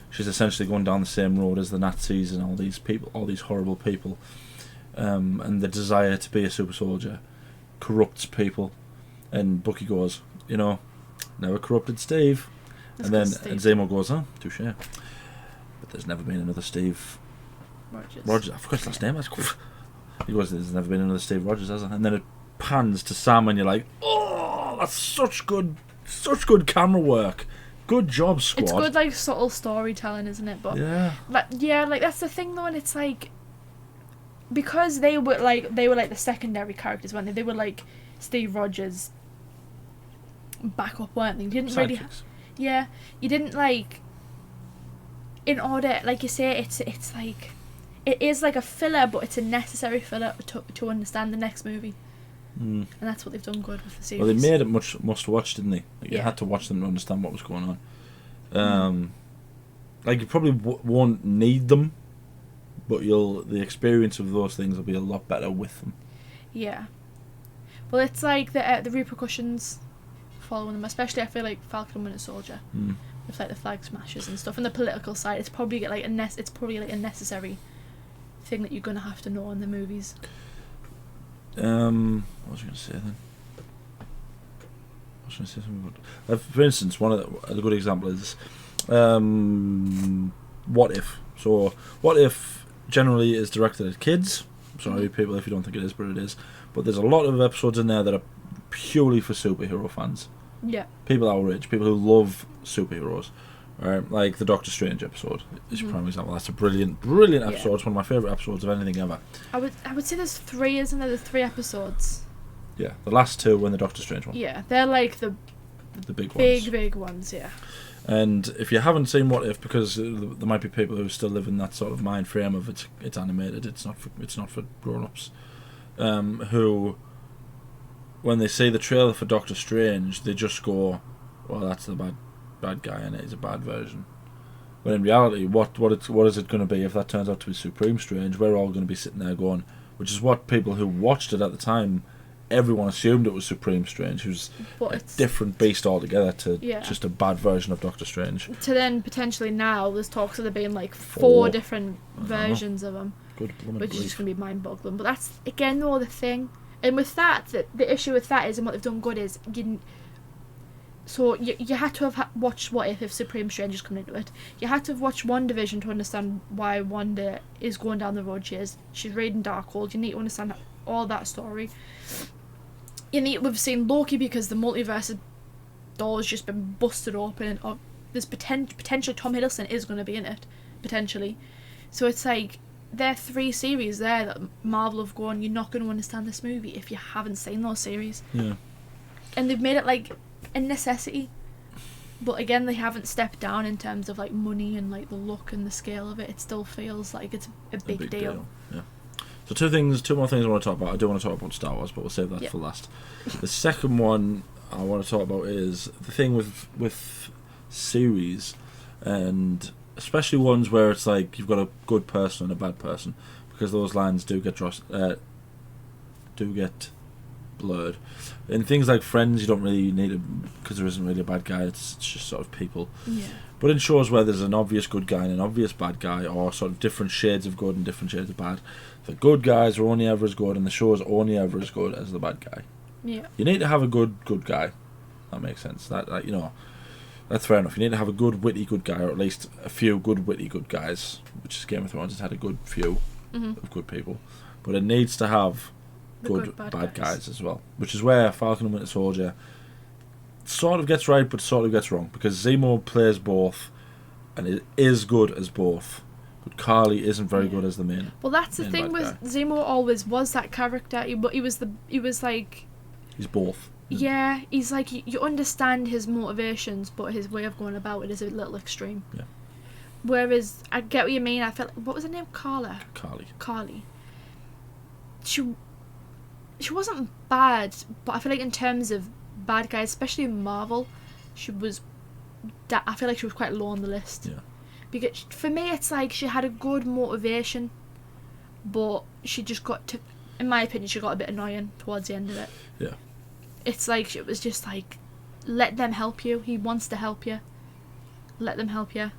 she's essentially going down the same road as the Nazis and all these people, all these horrible people. And the desire to be a super soldier corrupts people. And Bucky goes, you know, never corrupted Steve. And Zemo goes, touche. But there's never been another Steve Rogers. I forgot his last name. He goes, there's never been another Steve Rogers, has there? And then it pans to Sam, and you're like, oh, that's such good camera work. Good job, squad. It's good, like, subtle storytelling, isn't it? But yeah, like that's the thing though, and it's like, because they were like the secondary characters, weren't they? They were like Steve Rogers' backup, weren't they? You didn't really. Yeah, you didn't like. In order, like you say, it's like, it is like a filler, but it's a necessary filler to understand the next movie. And that's what they've done good with the series. Well, they made it must watch, didn't they? Like, you had to watch them to understand what was going on. Like, you probably won't need them, but the experience of those things will be a lot better with them. Yeah. Well, it's like the repercussions following them, especially I feel like Falcon and Winter Soldier. With like the flag smashes and stuff, and the political side, it's probably like a necessary thing that you're gonna have to know in the movies. What was I going to say then? I was going to say something good. For instance, one of a good example is What If. So What If generally is directed at kids. Sorry, people, if you don't think it is, but it is. But there's a lot of episodes in there that are purely for superhero fans. Yeah. People our age, people who love superheroes. Like the Doctor Strange episode is a prime example. That's a brilliant episode. It's one of my favourite episodes of anything ever. I would say there's 3, isn't there? There's 3 episodes. Yeah, the last 2 and the Doctor Strange one. Yeah, they're like the big ones. Big ones, yeah. And if you haven't seen What If, because there might be people who still live in that sort of mind frame of it's animated, it's not for grown-ups, who, when they see the trailer for Doctor Strange, they just go, well, that's the bad guy and he's a bad version. But in reality, what is it going to be if that turns out to be Supreme Strange? We're all going to be sitting there going, which is what people who watched it at the time, everyone assumed it was Supreme Strange, who's a different beast altogether to just a bad version of Doctor Strange. To then potentially now there's talks of there being like 4 different versions of him, which is just going to be mind-boggling. But that's again though the thing, and with that, the issue with that is, and what they've done good is, so you had to have watched What If Supreme Strange is coming into it. You had to have watched WandaVision to understand why Wanda is going down the road she is. She's raiding Darkhold. You need to understand all that story. We've seen Loki because the multiverse door's just been busted open, and there's potentially Tom Hiddleston is going to be in it, potentially. So it's like, there are 3 series there that Marvel have gone, you're not going to understand this movie if you haven't seen those series. Yeah. And they've made it like a necessity, but again they haven't stepped down in terms of like money and like the look and the scale of it. It still feels like it's a big deal. Yeah. So 2 more things I want to talk about. I do want to talk about Star Wars, but we'll save that for last. The second one I want to talk about is the thing with series, and especially ones where it's like you've got a good person and a bad person, because those lines do get blurred. In things like Friends, you don't really need because there isn't really a bad guy. It's just sort of people. Yeah. But in shows where there's an obvious good guy and an obvious bad guy, or sort of different shades of good and different shades of bad, the good guys are only ever as good, and the show is only ever as good as the bad guy. Yeah. You need to have a good guy. That makes sense. That that's fair enough. You need to have a good witty good guy, or at least a few good witty good guys. Which is Game of Thrones has had a good few of good people, but it needs to have good bad guys as well, which is where Falcon and Winter Soldier sort of gets right but sort of gets wrong, because Zemo plays both and it is good as both, But Carly isn't very good as the main. Well, that's the thing with Zemo. Always was that character. He was like. He's both. Yeah, he's like you understand his motivations, but his way of going about it is a little extreme. Yeah. Whereas I get what you mean. I felt what was her name? Carly. She wasn't bad, but I feel like in terms of bad guys, especially in Marvel, I feel like she was quite low on the list. Yeah. Because for me, it's like she had a good motivation, but she just in my opinion, she got a bit annoying towards the end of it. Yeah. It's like, it was just like, let them help you. He wants to help you. Let them help you.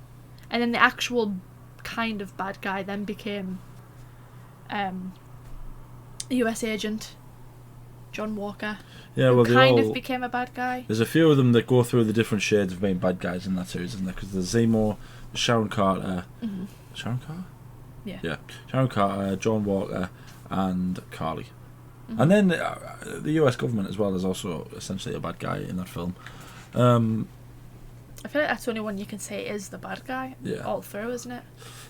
And then the actual kind of bad guy then became a US agent, John Walker. Yeah, well, they became a bad guy. There's a few of them that go through the different shades of being bad guys in that series, isn't there? Because there's Zemo, Sharon Carter. Mm-hmm. Sharon Carter? Yeah. Yeah. Sharon Carter, John Walker, and Carly. Mm-hmm. And then the US government as well is also essentially a bad guy in that film. I feel like that's the only one you can say is the bad guy. Yeah. All through, isn't it?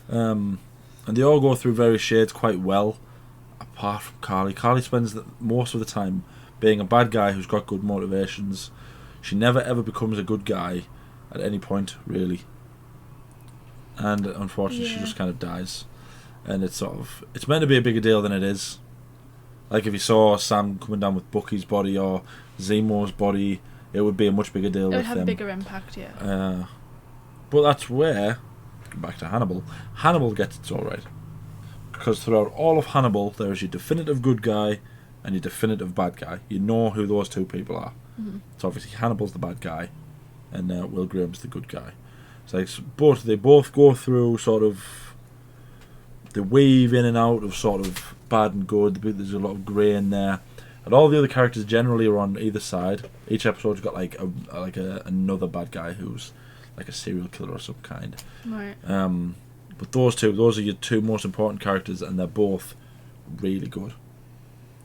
And they all go through various shades quite well, apart from Carly. Carly spends most of the time being a bad guy who's got good motivations. She never ever becomes a good guy at any point, really. And unfortunately, she just kind of dies. And it's meant to be a bigger deal than it is. Like if you saw Sam coming down with Bucky's body or Zemo's body, it would be a much bigger deal. It would have a bigger impact, yeah. But that's where, back to Hannibal gets it all right. Because throughout all of Hannibal, there is your definitive good guy and your definitive bad guy. You know who those two people are. Mm-hmm. So obviously Hannibal's the bad guy, and Will Graham's the good guy. So they both go through they weave in and out of sort of bad and good. There's a lot of grey in there, and all the other characters generally are on either side. Each episode's got another bad guy who's like a serial killer of some kind. Right. But those are your two most important characters, and they're both really good.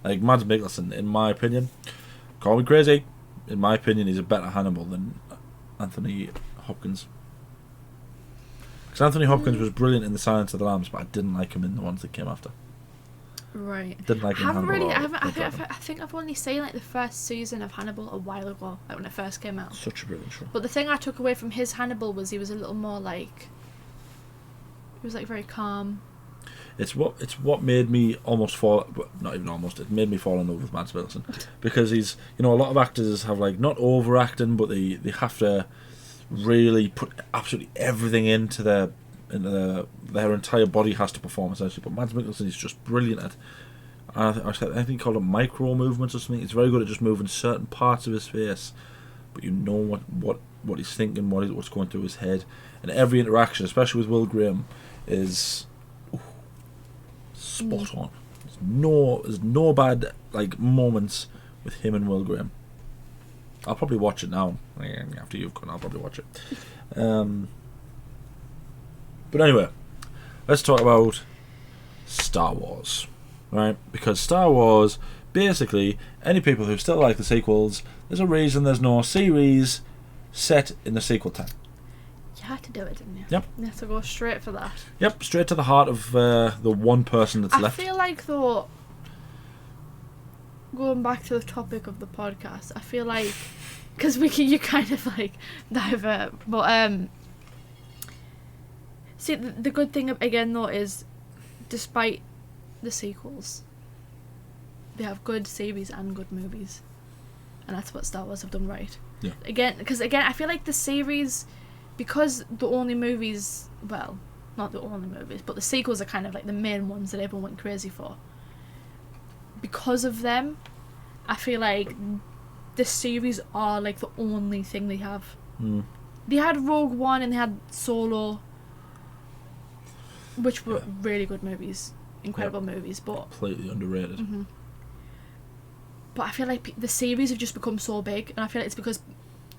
Like Mads Mikkelsen, in my opinion, call me crazy, in my opinion, he's a better Hannibal than Anthony Hopkins. Because Anthony Hopkins was brilliant in The Silence of the Lambs, but I didn't like him in the ones that came after. Right. Didn't like him in Hannibal. I think I've only seen like the first season of Hannibal a while ago, like when it first came out. Such a brilliant show. But the thing I took away from his Hannibal was he was a little more like, he was like very calm. It's what made me almost fall, not even almost, it made me fall in love with Mads Mikkelsen. Because he's, a lot of actors have like, not overacting, but they have to really put absolutely everything into their entire body has to perform essentially. But Mads Mikkelsen is just brilliant at, I think he called it micro movements or something. He's very good at just moving certain parts of his face, but you know what he's thinking, what's going through his head, and every interaction, especially with Will Graham, is spot on. There's no bad moments with him and Will Graham. I'll probably watch it now. After you've gone, I'll probably watch it. But anyway, let's talk about Star Wars, right? Because Star Wars, basically, any people who still like the sequels, there's a reason there's no series set in the sequel time. You had to do it, didn't you? Yep. You had to go straight for that. Yep, straight to the heart of the one person that's left. I feel like, though, going back to the topic of the podcast, I feel like, because you kind of divert, but see, the good thing again though is, despite the sequels, they have good series and good movies, and that's what Star Wars have done right. Yeah. Because I feel like the series, because the only movies, well, not the only movies, but the sequels are kind of like the main ones that everyone went crazy for. Because of them, I feel like the series are like the only thing they have. Mm. They had Rogue One and they had Solo, which were really good movies, incredible movies, but completely underrated. Mm-hmm. But I feel like the series have just become so big, and I feel like it's because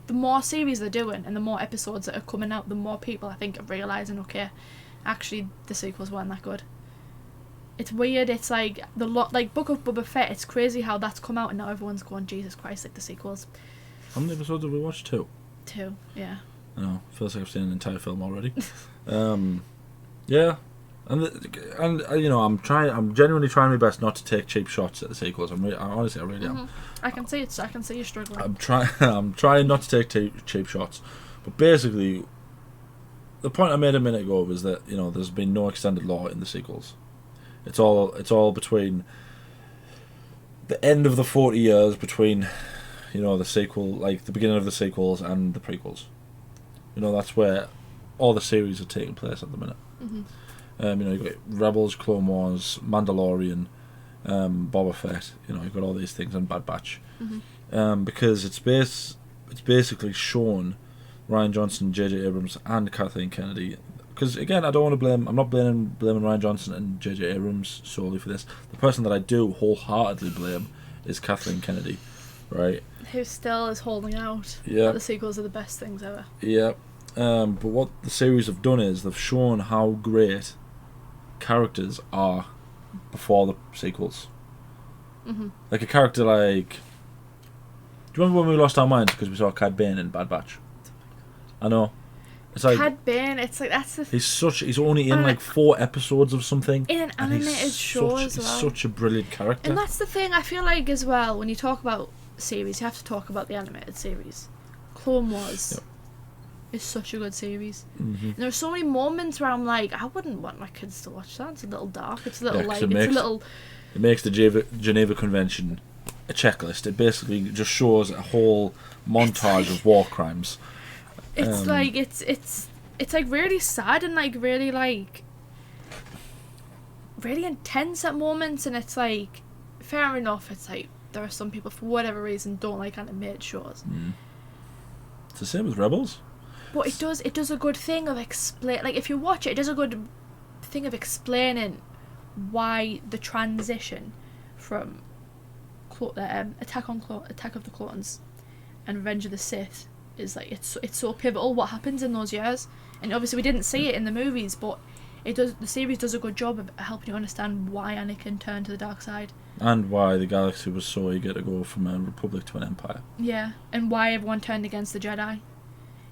the more series they're doing and the more episodes that are coming out, the more people I think are realising, okay, actually the sequels weren't that good. It's weird. It's like Book of Boba Fett. It's crazy how that's come out and now everyone's going, Jesus Christ, like the sequels. How many episodes have we watched? 2. 2, yeah. I know. Feels like I've seen an entire film already. Yeah. And you know, I'm genuinely trying my best not to take cheap shots at the sequels. I really am. I can see it. I can see you struggling. I'm trying not to take cheap shots, but basically, the point I made a minute ago was that, you know, there's been no extended lore in the sequels. It's all between the end of the 40 years between, you know, the sequel, like the beginning of the sequels and the prequels. You know, that's where all the series are taking place at the minute. You know, you've got Rebels, Clone Wars, Mandalorian, Boba Fett. You know, you've got all these things, and Bad Batch. Because it's basically shown Rian Johnson, J.J. Abrams, and Kathleen Kennedy. Because again, I don't want to blame. I'm not blaming Rian Johnson and J.J. Abrams solely for this. The person that I do wholeheartedly blame is Kathleen Kennedy, right? Who still is holding out. Yeah. That the sequels are the best things ever. Yeah. But what the series have done is they've shown how great characters are before the sequels. Like a character like... Do you remember when we lost our minds because we saw Cad Bane in Bad Batch? I know. It's like Cad Bane, it's like that's the... He's only in like 4 episodes of something. In an animated show as well. He's such a brilliant character. And that's the thing, I feel like as well, when you talk about series, you have to talk about the animated series. Clone Wars is such a good series. And there are so many moments where I'm like, I wouldn't want my kids to watch that. It's a little dark. It's a little It makes the Geneva Convention a checklist. It basically just shows a whole montage of war crimes. It's like it's like really sad and like really intense at moments, and it's like fair enough. It's like there are some people for whatever reason don't like animated shows. It's the same with Rebels. But it does a good thing of if you watch it, it does a good thing of explaining why the transition from Attack of the Clones and Revenge of the Sith is like it's so pivotal. What happens in those years, and obviously we didn't see it in the movies, but the series does a good job of helping you understand why Anakin turned to the dark side and why the galaxy was so eager to go from a republic to an empire. Yeah, and why everyone turned against the Jedi.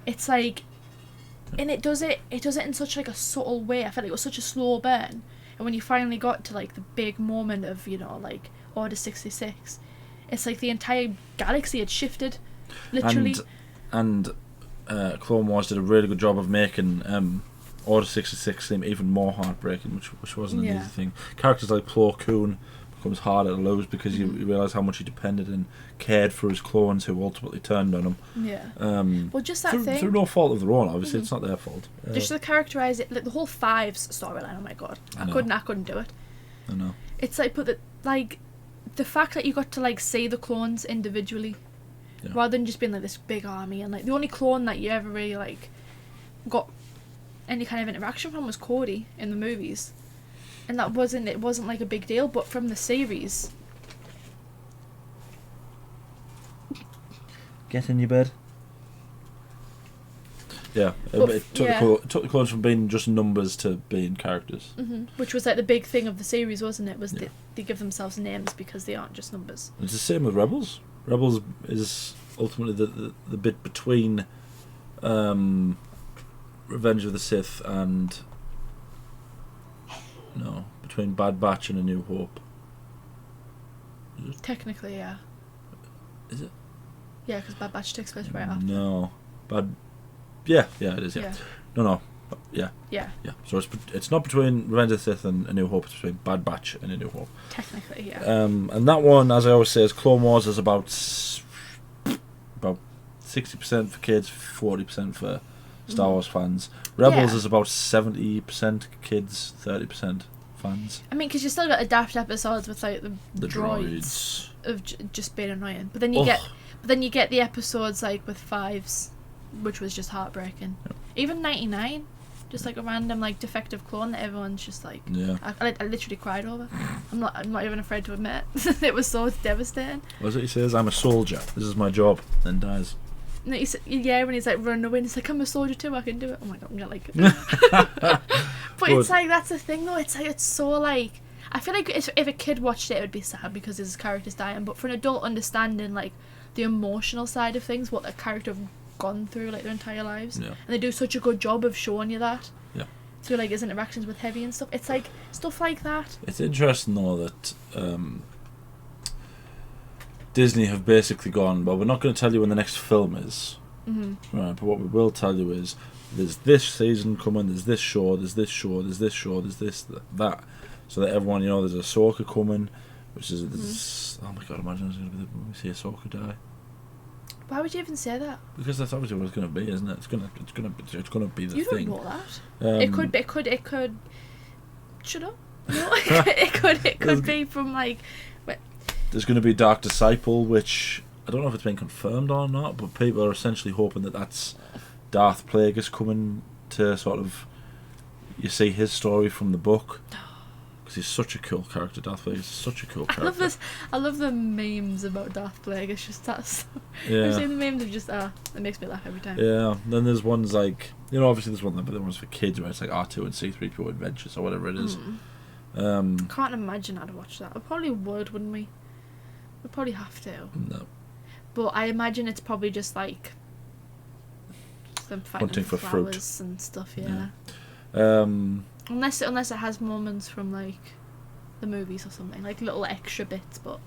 It's like, and it does it in such like a subtle way. I felt like it was such a slow burn, and when you finally got to like the big moment of, you know, like Order 66, it's like the entire galaxy had shifted, literally. And Clone Wars did a really good job of making Order 66 seem even more heartbreaking, which wasn't an easy thing. Characters like Plo Koon becomes harder to lose because you realise how much he depended and cared for his clones who ultimately turned on him. Yeah. Well, just that thing. Through no fault of their own, obviously. It's not their fault. Just to characterise it, like the whole Fives storyline, oh my god. I couldn't do it. I know. It's like, the fact that you got to like see the clones individually, rather than just being like this big army, and like the only clone that you ever really like got any kind of interaction from was Cody in the movies, and it wasn't like a big deal, but from the series. Get in your bed. Yeah, it took the clones from being just numbers to being characters. Which was like the big thing of the series, wasn't it? They give themselves names because they aren't just numbers. It's the same with Rebels. Rebels is ultimately the bit between Revenge of the Sith and between Bad Batch and A New Hope. Technically, yeah. Is it? Yeah, because Bad Batch takes place right after. No, Yeah, it is. Yeah. No. Yeah. So it's not between Revenge of the Sith and A New Hope. It's between Bad Batch and A New Hope. Technically, yeah. And that one, as I always say, is Clone Wars is about 60% for kids, 40% for Star Wars fans. Rebels is about 70% kids, 30% fans. I mean, because you still got adapt episodes with like the droids of just being annoying, but then you get the episodes like with Fives, which was just heartbreaking. Yep. Even 99, just like a random like defective clone that everyone's just like. Yeah. I literally cried over. I'm not even afraid to admit it was so devastating. What is it he says? I'm a soldier. This is my job. Then dies. No, when he's like running away, and he's like, I'm a soldier too. I can do it. Oh my god, I'm gonna like it. But it's like that's the thing though. It's like it's so like I feel like if a kid watched it would be sad because his character's dying. But for an adult understanding like the emotional side of things, what the character have gone through like their entire lives, and they do such a good job of showing you that. through like his interactions with Heavy and stuff. It's like stuff like that. It's interesting though that Disney have basically gone, well, we're not going to tell you when the next film is, right? But what we will tell you is there's this season coming, there's this show, there's this show, there's this show, there's this, that, so that everyone, you know, there's Ahsoka coming, which is oh my god, imagine it's going to be when we see Ahsoka die. Why would you even say that? Because that's obviously what it's going to be, isn't it? It's going to be the you thing. You don't know that. It could. Shut up. No, it could be from like. There's going to be Dark Disciple, which I don't know if it's been confirmed or not, but people are essentially hoping that that's Darth Plagueis coming to sort of. You see his story from the book. Because he's such a cool character. Darth Plagueis is such a cool character. I love the memes about Darth Plagueis. It's just that. Yeah. I've seen the memes of just it makes me laugh every time. Yeah. Then there's ones like, you know, obviously there's one, but the ones for kids where it's like R2 and C-3PO Adventures or whatever it is. I can't imagine I'd watch that. I probably would, wouldn't we? We'd probably have to. No. But I imagine it's probably just like them fighting Hunting for flowers fruit and stuff. Yeah. Unless it has moments from like the movies or something, like little extra bits, but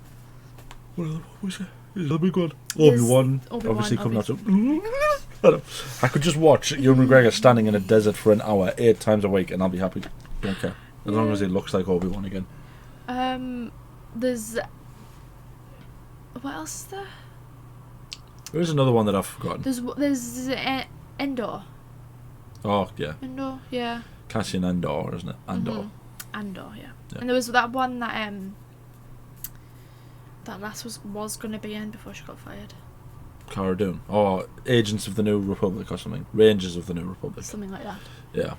what was it? The big one. Obi-Wan obviously coming out of I could just watch Ewan McGregor standing in a desert for an hour 8 times a week and I'll be happy. Don't care. As long as he looks like Obi-Wan again. There's what else is there? There is another one that I've forgotten. There's Endor. Oh yeah. Endor, yeah. Cassian Andor, isn't it? Andor. Andor, yeah. And there was that one that that lass was going to be in before she got fired. Cara Dune. Or Agents of the New Republic or something. Rangers of the New Republic. Something like that. Yeah.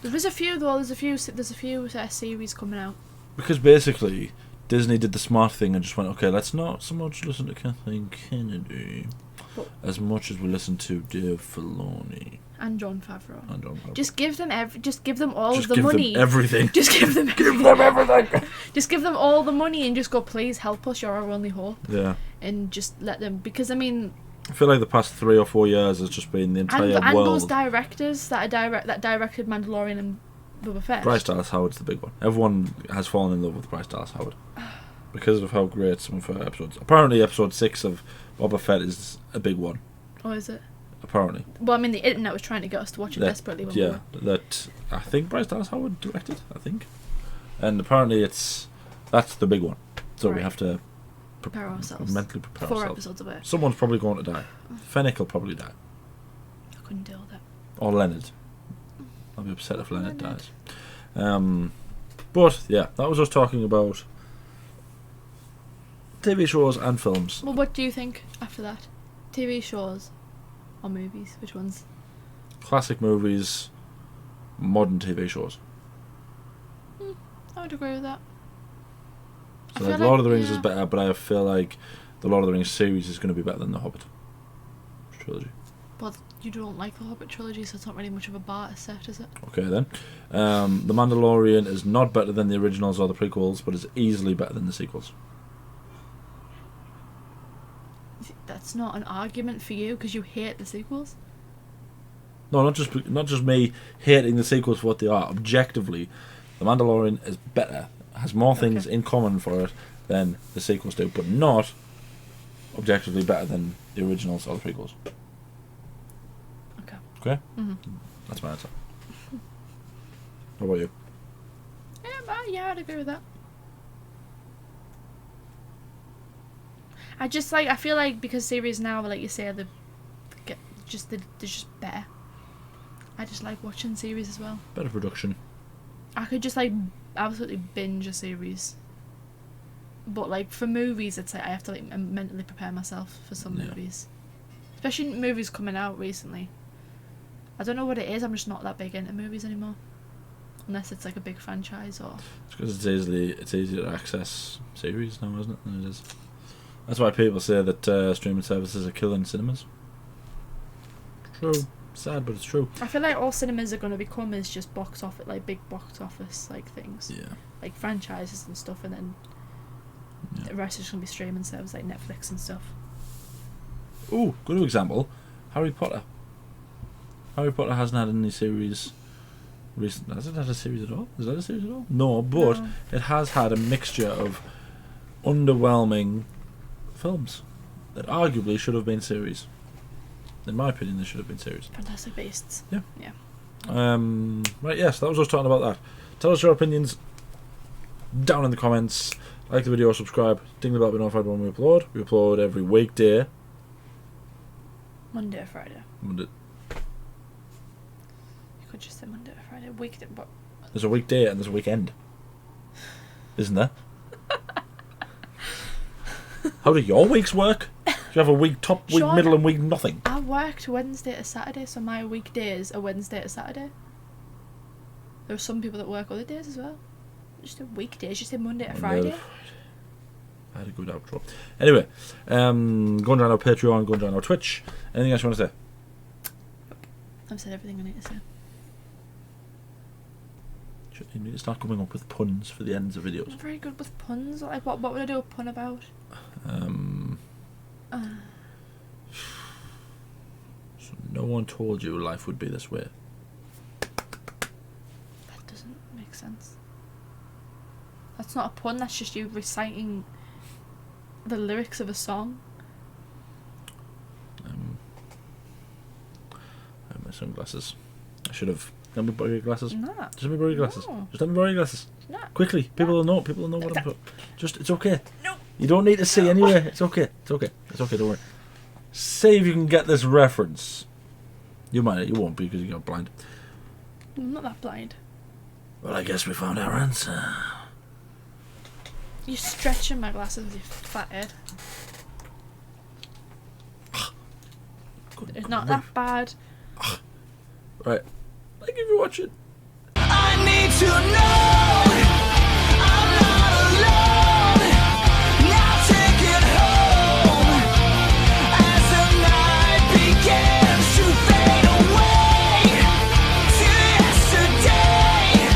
There's a few though. There's a few series coming out. Because basically, Disney did the smart thing and just went, okay, let's not so much listen to Kathleen Kennedy as much as we listen to Dave Filoni. And Jon Favreau. Just give them all of the money. Them everything. Just give them give them everything. Just give them all the money and just go, please help us, you're our only hope. Yeah. And just let them, because I mean, I feel like the past 3 or 4 years has just been the entire world. And those directors that directed Mandalorian and Boba Fett. Bryce Dallas Howard's the big one. Everyone has fallen in love with Bryce Dallas Howard because of how great some of her episodes. Apparently, episode 6 of Boba Fett is a big one. Oh, is it? Apparently. Well, I mean, the internet was trying to get us to watch it desperately. That I think Bryce Dallas Howard directed. I think, and apparently that's the big one. So we have to prepare ourselves. Mentally prepare 4 ourselves. Episodes of it. Someone's probably going to die. Fennec will probably die. I couldn't deal with it. Or Leonard. I'll be upset if Leonard dies. But yeah, that was us talking about TV shows and films. Well, what do you think after that? TV shows or movies? Which ones? Classic movies, modern TV shows. I would agree with that. So like Lord of the Rings is better, but I feel like the Lord of the Rings series is going to be better than the Hobbit trilogy. But you don't like the Hobbit trilogy, so it's not really much of a bar to set, is it? Okay then. The Mandalorian is not better than the originals or the prequels, but is easily better than the sequels. That's not an argument for you because you hate the sequels. No, not just me hating the sequels for what they are. Objectively, the Mandalorian is better, has more things in common for it than the sequels do, but not objectively better than the originals or the prequels. Okay? Mm-hmm. That's my answer. How about you? Yeah, I'd agree with that. I feel like because series now, like you say, they're just better. I just like watching series as well. Better production. I could just like absolutely binge a series. But like for movies, it's like I have to like mentally prepare myself for some movies. Especially movies coming out recently. I don't know what it is, I'm just not that big into movies anymore. Unless it's like a big franchise or... It's because it's easier to access series now, isn't it, than it is. That's why people say that streaming services are killing cinemas. True. Sad, but it's true. I feel like all cinemas are going to become is just box office, like big box office like things. Yeah. Like franchises and stuff, and then the rest is just going to be streaming services like Netflix and stuff. Ooh, good example. Harry Potter. Harry Potter hasn't had any series recently. Has it had a series at all? Is that a series at all? No, but No. it has had a mixture of underwhelming films that arguably should have been series. In my opinion, they should have been series. Fantastic Beasts. Yeah. Yeah. Right, yes, that was us talking about that. Tell us your opinions down in the comments. Like the video, subscribe, ding the bell to be notified when we upload. We upload every weekday. Monday or Friday. Monday. You could just say Monday or Friday. Weekday, but There's a weekday and there's a weekend. Isn't there? How do your weeks work? Do you have a week top, week Sean, middle, and week nothing? I worked Wednesday to Saturday, so my weekdays are Wednesday to Saturday. There are some people that work other days as well. Just a weekdays, just say Monday to Friday. I had a good outro. Anyway, go and join our Patreon, go and join our Twitch. Anything else you want to say? I've said everything I need to say. You need to start coming up with puns for the ends of videos. I'm very good with puns. Like, what would I do a pun about? So no one told you life would be this way. That doesn't make sense. That's not a pun, that's just you reciting the lyrics of a song. I have my sunglasses. I should have. Let me borrow your glasses. Nah. Just let me borrow your glasses. No. Just let me borrow your glasses. Nah. Quickly. People will know. People will know what I'm doing. Just, it's okay. No. You don't need to see anyway. It's okay. It's okay. It's okay. Don't worry. See if you can get this reference. You might. You won't be because you're blind. I'm not that blind. Well, I guess we found our answer. You're stretching my glasses, you fat head. It's not that bad. Right. Thank you for watching. I need to know.